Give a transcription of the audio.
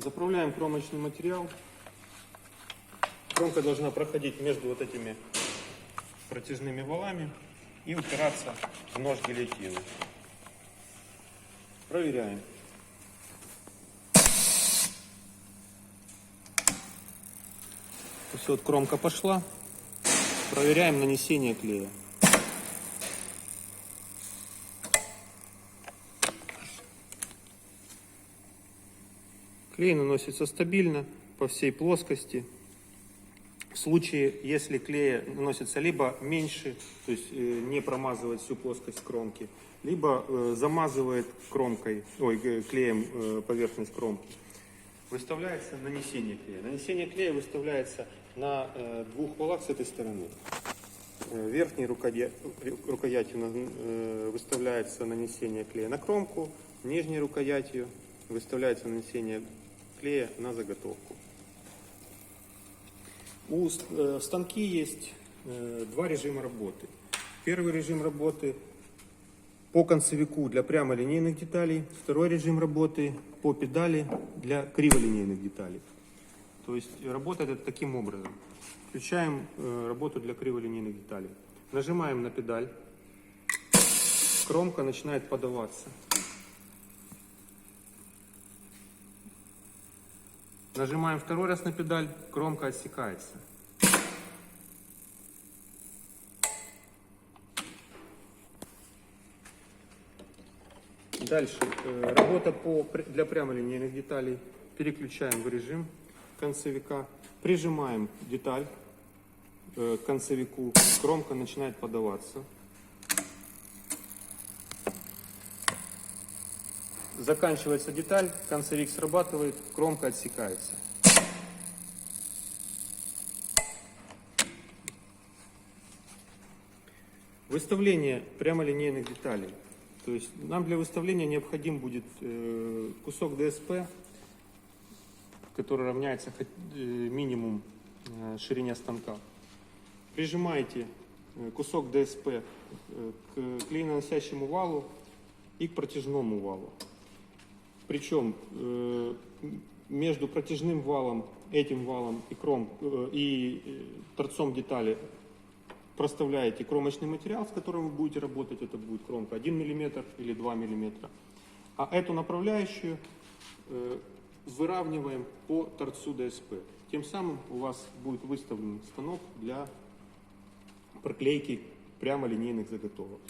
Заправляем кромочный материал. Кромка должна проходить между вот этими протяжными валами и упираться в нож гильотины. Проверяем. Все, вот кромка пошла. Проверяем нанесение клея. Клей наносится стабильно по всей плоскости. В случае, если клея наносится либо меньше, то есть не промазывает всю плоскость кромки, либо замазывает клеем поверхность кромки, выставляется нанесение клея. Нанесение клея выставляется на двух валах с этой стороны. Верхней рукоятью выставляется нанесение клея на кромку, нижней рукоятью выставляется нанесение клея на заготовку. У станки есть два режима работы. Первый режим работы по концевику для прямолинейных деталей, второй режим работы по педали для криволинейных деталей. То есть работает это таким образом. Включаем работу для криволинейных деталей. Нажимаем на педаль, кромка начинает подаваться. Нажимаем второй раз на педаль, кромка отсекается. Дальше работа для прямолинейных деталей. Переключаем в режим концевика. Прижимаем деталь к концевику. Кромка начинает подаваться. Заканчивается деталь, концевик срабатывает, кромка отсекается. Выставление прямолинейных деталей. То есть нам для выставления необходим будет кусок ДСП, который равняется минимум ширине станка. Прижимаете кусок ДСП к клейонаносящему валу и к протяжному валу. Причем между протяжным валом, этим валом и торцом детали проставляете кромочный материал, с которым вы будете работать. Это будет кромка 1 мм или 2 мм. А эту направляющую выравниваем по торцу ДСП. Тем самым у вас будет выставлен станок для проклейки прямолинейных заготовок.